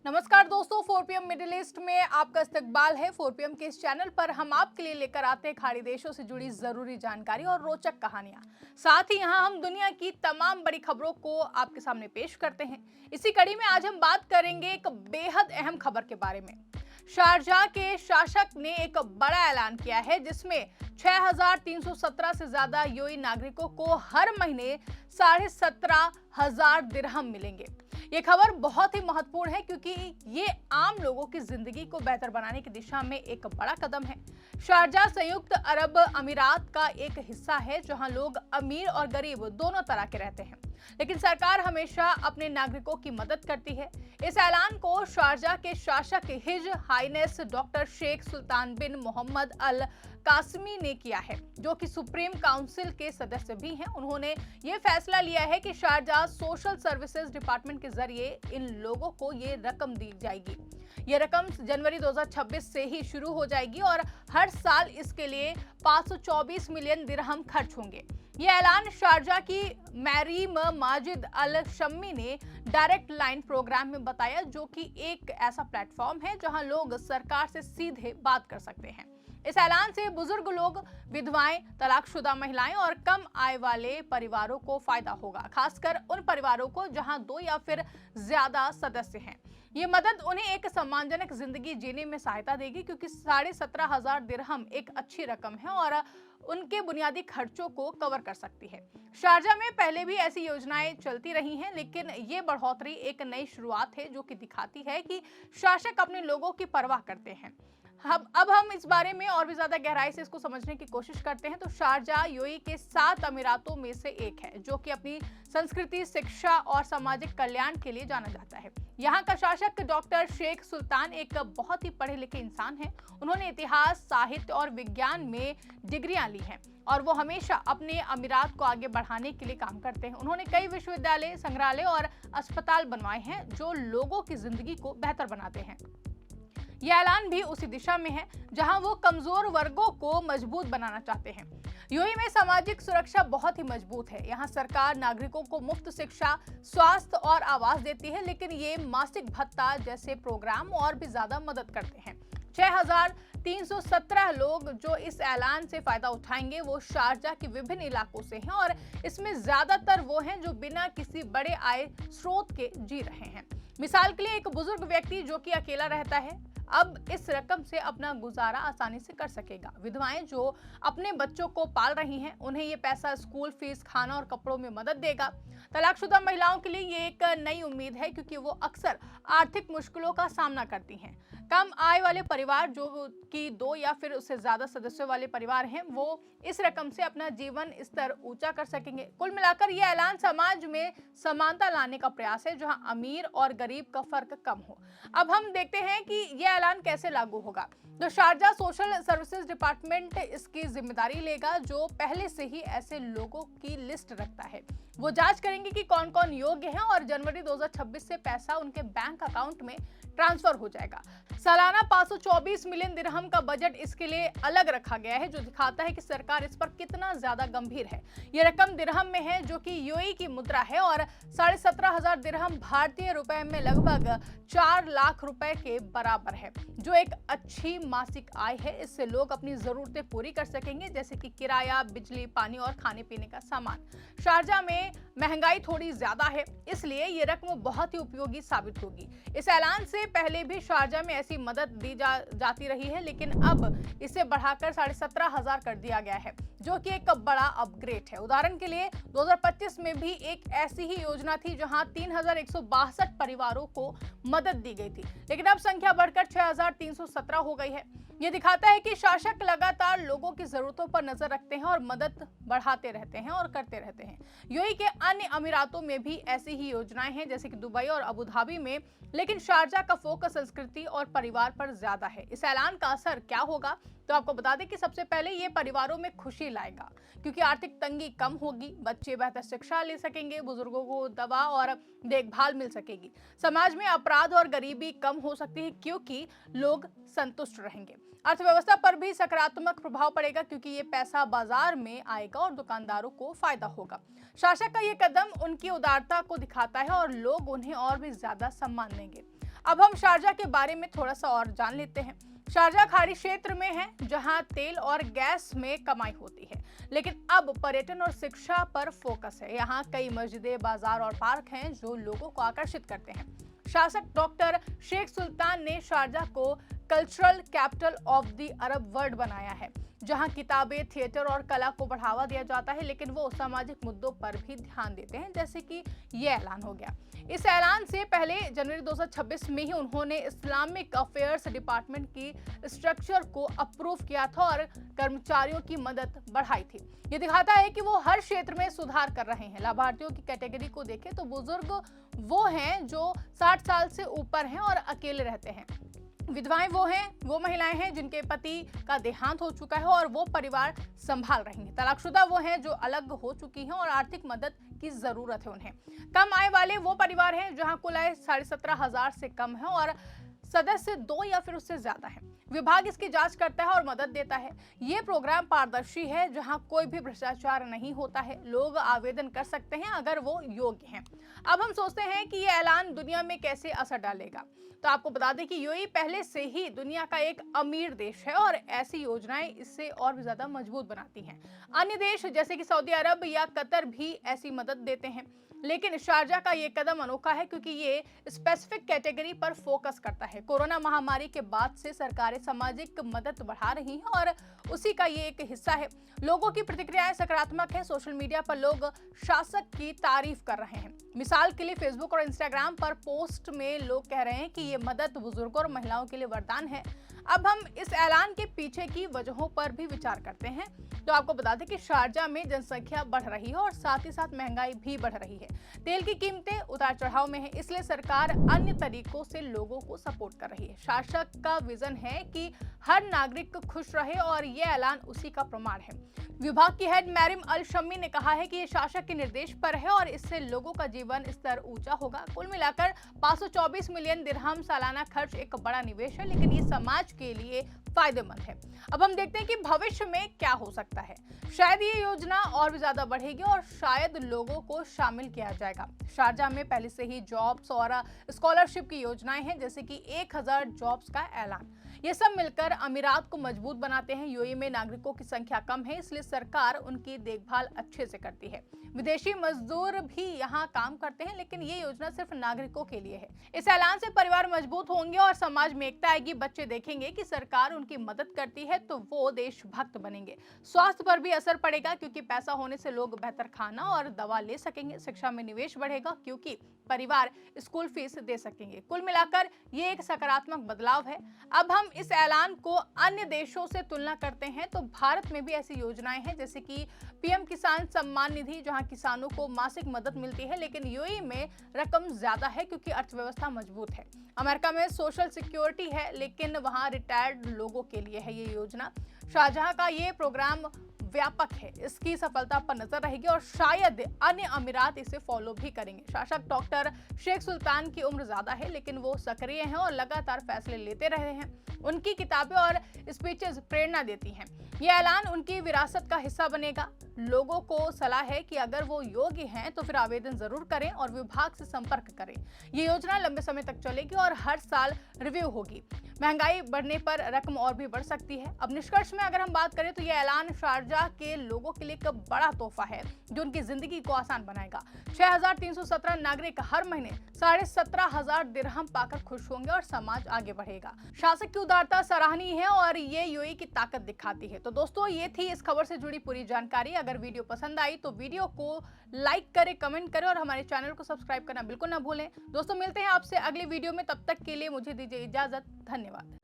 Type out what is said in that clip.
नमस्कार दोस्तों, 4 PM middle east में आपका इस्तकबाल है। 4 PM के इस चैनल पर हम आपके लिए लेकर आते हैं खाड़ी देशों से जुड़ी जरूरी जानकारी और रोचक कहानियां। साथ ही यहां हम दुनिया की तमाम बड़ी खबरों को आपके सामने पेश करते हैं। इसी कड़ी में आज हम बात करेंगे एक बेहद अहम खबर के बारे में। शारजाह के शासक ने एक बड़ा ऐलान किया है जिसमें 6,317 से ज्यादा यूएई नागरिकों को हर महीने 17,500 दिरहम मिलेंगे। ये खबर बहुत ही महत्वपूर्ण है क्योंकि ये आम लोगों की जिंदगी को बेहतर बनाने की दिशा में एक बड़ा कदम है। शारजाह संयुक्त अरब अमीरात का एक हिस्सा है जहां लोग अमीर और गरीब दोनों तरह के रहते हैं, लेकिन सरकार हमेशा अपने नागरिकों की मदद करती है। इस ऐलान को शारजाह के शासक हिज हाइनेस डॉक्टर शेख सुल्तान बिन मोहम्मद अल कासमी ने किया है, जो कि सुप्रीम काउंसिल के सदस्य भी हैं। उन्होंने ये फैसला लिया है कि शारजाह सोशल सर्विसेज डिपार्टमेंट के जरिए इन लोगों को ये रकम दी जाएगी। ये रकम जनवरी 2026 से ही शुरू हो जाएगी और हर साल इसके लिए 524 मिलियन दिरहम खर्च होंगे। ये ऐलान शारजाह की मैरीम माजिद अल शम्मी ने डायरेक्ट लाइन प्रोग्राम में बताया, जो कि एक ऐसा प्लेटफॉर्म है जहां लोग सरकार से सीधे बात कर सकते हैं। इस ऐलान से बुजुर्ग लोग, विधवाएं, तलाकशुदा महिलाएं और कम आय वाले परिवारों को फायदा होगा, खासकर उन परिवारों को जहां 2 या फिर ज्यादा सदस्य हैं। ये मदद उन्हें एक सम्मानजनक जिंदगी जीने में सहायता देगी क्योंकि 17,500 दिरहम एक अच्छी रकम है और उनके बुनियादी खर्चों को कवर कर सकती है। शारजाह में पहले भी ऐसी योजनाएं चलती रही हैं, लेकिन ये बढ़ोतरी एक नई शुरुआत है जो कि दिखाती है कि शासक अपने लोगों की परवाह करते हैं। अब हम इस बारे में और भी ज्यादा गहराई से इसको समझने की कोशिश करते हैं। तो शारजाह यूएई के 7 अमीरातों में से एक है जो कि अपनी संस्कृति, शिक्षा और सामाजिक कल्याण के लिए जाना जाता है। यहाँ का शासक डॉक्टर शेख सुल्तान एक बहुत ही पढ़े लिखे इंसान हैं। उन्होंने इतिहास, साहित्य और विज्ञान में डिग्रियां ली हैं और वो हमेशा अपने अमीरात को आगे बढ़ाने के लिए काम करते हैं। उन्होंने कई विश्वविद्यालय, संग्रहालय और अस्पताल बनवाए हैं जो लोगों की जिंदगी को बेहतर बनाते हैं। यह ऐलान भी उसी दिशा में है जहां वो कमजोर वर्गों को मजबूत बनाना चाहते हैं। यूएई में सामाजिक सुरक्षा बहुत ही मजबूत है। यहाँ सरकार नागरिकों को मुफ्त शिक्षा, स्वास्थ्य और आवास देती है, लेकिन ये मासिक भत्ता जैसे प्रोग्राम और भी ज्यादा मदद करते हैं। 6,317 लोग जो इस ऐलान से फायदा उठाएंगे वो शारजाह के विभिन्न इलाकों से हैं और इसमें ज्यादातर वो हैं जो बिना किसी बड़े आय स्रोत के जी रहे हैं। मिसाल के लिए एक बुजुर्ग व्यक्ति जो कि अकेला रहता है अब इस रकम से अपना गुजारा आसानी से कर सकेगा। विधवाएं जो अपने बच्चों को पाल रही हैं उन्हें ये पैसा स्कूल फीस, खाना और कपड़ों में मदद देगा। तलाकशुदा महिलाओं के लिए ये एक नई उम्मीद है क्योंकि वो अक्सर आर्थिक मुश्किलों का सामना करती हैं। कम आय वाले परिवार जो कि 2 या फिर उससे ज्यादा सदस्यों वाले परिवार हैं वो इस रकम से अपना जीवन स्तर ऊंचा कर सकेंगे। कुल मिलाकर यह ऐलान समाज में समानता लाने का प्रयास है जहां अमीर और गरीब का फर्क कम हो। अब हम देखते हैं कि यह ऐलान कैसे लागू होगा। तो शारजाह सोशल सर्विसेज डिपार्टमेंट इसकी जिम्मेदारी लेगा, जो पहले से ही ऐसे लोगों की लिस्ट रखता है। वो जांच करेंगे कि कौन कौन योग्य हैं और जनवरी 2026 से पैसा उनके बैंक अकाउंट में ट्रांसफर हो जाएगा। सालाना 524 मिलियन दिरहम का बजट इसके लिए अलग रखा गया है, जो दिखाता है कि सरकार इस पर कितना ज्यादा गंभीर है। ये रकम दिरहम में है जो कि यूएई की मुद्रा है और 17,500 दिरहम भारतीय रुपए में लगभग 4 लाख रुपए के बराबर है, जो एक अच्छी मासिक आय है। इससे लोग अपनी जरूरतें पूरी कर सकेंगे, जैसे कि किराया, बिजली, पानी और खाने पीने का सामान। शारजाह में महंगाई थोड़ी ज्यादा है, इसलिए ये रकम बहुत ही उपयोगी साबित होगी। इस ऐलान से पहले भी शारजाह में ऐसी मदद दी जाती रही है, लेकिन अब इसे बढ़ाकर 17,500 कर दिया गया है, जो कि एक बड़ा अपग्रेड है। उदाहरण के लिए 2025 में भी एक ऐसी ही योजना थी जहां 3,162 परिवारों को मदद दी गई थी, लेकिन अब संख्या बढ़कर 6,317 हो गई है। ये दिखाता है कि शासक लगातार लोगों की जरूरतों पर नजर रखते हैं और मदद बढ़ाते रहते हैं और करते रहते हैं। यूएई के अन्य अमीरातों में भी ऐसी ही योजनाएं हैं, जैसे कि दुबई और अबू धाबी में, लेकिन शारजाह का फोकस संस्कृति और परिवार पर ज्यादा है। इस ऐलान का असर क्या होगा? तो आपको बता दें कि सबसे पहले ये परिवारों में खुशी लाएगा क्योंकि आर्थिक तंगी कम होगी, बच्चे बेहतर शिक्षा ले सकेंगे, बुजुर्गों को दवा और देखभाल मिल सकेगी। समाज में अपराध और गरीबी कम हो सकती है क्योंकि लोग संतुष्ट रहेंगे। अर्थव्यवस्था पर भी सकारात्मक प्रभाव पड़ेगा क्योंकि ये पैसा बाजार में आएगा और दुकानदारों को फायदा होगा। शासक का ये कदम उनकी उदारता को दिखाता है और लोग उन्हें और भी ज्यादा सम्मान देंगे। अब हम शारजाह के बारे में थोड़ा सा और जान लेते हैं। शारजाह खाड़ी क्षेत्र में है जहां तेल और गैस में कमाई होती है, लेकिन अब पर्यटन और शिक्षा पर फोकस है। यहाँ कई मस्जिदें, बाजार और पार्क हैं जो लोगों को आकर्षित करते हैं। शासक डॉक्टर शेख सुल्तान ने शारजाह को cultural capital of the Arab world बनाया है, जहां किताबें, थिएटर और कला को बढ़ावा दिया जाता है, लेकिन वो सामाजिक मुद्दों पर भी ध्यान देते हैं, जैसे कि ये ऐलान हो गया। इस ऐलान से पहले जनवरी 2026 में ही उन्होंने इस्लामिक अफेयर्स डिपार्टमेंट की स्ट्रक्चर को अप्रूव किया था और कर्मचारियों की मदद बढ़ाई थी। ये दिखाता है कि वो हर क्षेत्र में सुधार कर रहे हैं। लाभार्थियों की कैटेगरी को देखें तो बुजुर्ग वो हैं जो 60 साल से ऊपर हैं और अकेले रहते हैं। विधवाएं वो महिलाएं हैं जिनके पति का देहांत हो चुका है और वो परिवार संभाल रही हैं। तलाकशुदा वो हैं जो अलग हो चुकी हैं और आर्थिक मदद की जरूरत है उन्हें। कम आय वाले वो परिवार हैं जहां कुल आय 17,500 से कम है और सदस्य 2 या फिर उससे ज्यादा है। विभाग इसकी जांच करता है और मदद देता है। ये प्रोग्राम पारदर्शी है जहां कोई भी भ्रष्टाचार नहीं होता है। लोग आवेदन कर सकते हैं अगर वो योग्य हैं। अब हम सोचते हैं कि ये ऐलान दुनिया में कैसे असर डालेगा। तो आपको बता दें कि यूएई पहले से ही दुनिया का एक अमीर देश है और ऐसी योजनाएं इससे और भी ज्यादा मजबूत बनाती हैं। अन्य देश जैसे कि सऊदी अरब या कतर भी ऐसी मदद देते हैं, लेकिन शारजाह का ये कदम अनोखा है क्योंकि ये स्पेसिफिक कैटेगरी पर फोकस करता है। कोरोना महामारी के बाद से सरकारें सामाजिक मदद बढ़ा रही हैं और उसी का ये एक हिस्सा है। लोगों की प्रतिक्रियाएं सकारात्मक है। सोशल मीडिया पर लोग शासक की तारीफ कर रहे हैं। मिसाल के लिए फेसबुक और इंस्टाग्राम पर पोस्ट में लोग कह रहे हैं कि ये मदद बुजुर्गों और महिलाओं के लिए वरदान है। अब हम इस ऐलान के पीछे की वजहों पर भी विचार करते हैं। तो आपको बता दें कि शारजाह में जनसंख्या बढ़ रही है और साथ ही साथ महंगाई भी बढ़ रही है। तेल की कीमतें उतार चढ़ाव में है, इसलिए सरकार अन्य तरीकों से लोगों को सपोर्ट कर रही है। शासक का विजन है कि हर नागरिक खुश रहे और ये ऐलान उसी का प्रमाण है। विभाग की हेड मैरिम अल शम्मी ने कहा है कि ये शासक के निर्देश पर है और इससे लोगों का जीवन स्तर ऊंचा होगा। कुल मिलाकर 524 मिलियन दिरहम सालाना खर्च एक बड़ा निवेश है, लेकिन ये समाज के लिए फायदेमंद है। अब हम देखते हैं कि भविष्य में क्या हो सकता है। शायद ये योजना और भी ज्यादा बढ़ेगी और शायद लोगों को शामिल किया जाएगा। शारजाह में पहले से ही जॉब्स और स्कॉलरशिप की योजनाएं हैं, जैसे कि 1000 जॉब्स का ऐलान। ये सब मिलकर अमीरात को मजबूत बनाते हैं। यूएई में नागरिकों की संख्या कम है, इसलिए सरकार उनकी देखभाल अच्छे से करती है। विदेशी मजदूर भी यहाँ काम करते हैं, लेकिन ये योजना सिर्फ नागरिकों के लिए है। इस ऐलान से परिवार मजबूत होंगे और समाज में एकता आएगी। बच्चे देखेंगे कि सरकार उनकी मदद करती है तो वो देशभक्त बनेंगे। स्वास्थ्य पर भी असर पड़ेगा क्योंकि पैसा होने से लोग बेहतर खाना और दवा ले सकेंगे। शिक्षा में निवेश बढ़ेगा क्योंकि परिवार स्कूल फीस दे सकेंगे। कुल मिलाकर ये एक सकारात्मक बदलाव है। अब हम इस ऐलान को अन्य देशों से तुलना करते हैं तो भारत में भी ऐसी योजनाएं हैं, जैसे कि पीएम किसान सम्मान निधि, जहां किसानों को मासिक मदद मिलती है, लेकिन यूएई में रकम ज्यादा है क्योंकि अर्थव्यवस्था मजबूत है। अमेरिका में सोशल सिक्योरिटी है, लेकिन वहां रिटायर्ड लोगों के लिए है ये योजना। शारजाह का ये प्रोग्राम व्यापक है, इसकी सफलता पर नजर रहेगी और शायद अन्य अमीरात इसे फॉलो भी करेंगे। शासक डॉक्टर शेख सुल्तान की उम्र ज्यादा है, लेकिन वो सक्रिय हैं और लगातार फैसले लेते रहे हैं। उनकी किताबें और स्पीचेस प्रेरणा देती हैं। ये ऐलान उनकी विरासत का हिस्सा बनेगा। लोगों को सलाह है कि अगर वो योग्य हैं तो फिर आवेदन जरूर करें और विभाग से संपर्क करें। ये योजना लंबे समय तक चलेगी और हर साल रिव्यू होगी। महंगाई बढ़ने पर रकम और भी बढ़ सकती है। अब निष्कर्ष में अगर हम बात करें तो ये ऐलान शारजाह के लोगों के लिए एक बड़ा तोहफा है जो उनकी जिंदगी को आसान बनाएगा। 6317 नागरिक हर महीने 17,500 दिरहम पाकर खुश होंगे और समाज आगे बढ़ेगा। शासक की उदारता सराहनीय है और ये यूएई की ताकत दिखाती है। तो दोस्तों, ये थी इस खबर से जुड़ी पूरी जानकारी। अगर वीडियो पसंद आई तो वीडियो को लाइक करें, कमेंट करें और हमारे चैनल को सब्सक्राइब करना बिल्कुल ना भूलें। दोस्तों, मिलते हैं आपसे अगले वीडियो में। तब तक के लिए मुझे दीजिए इजाजत। धन्यवाद।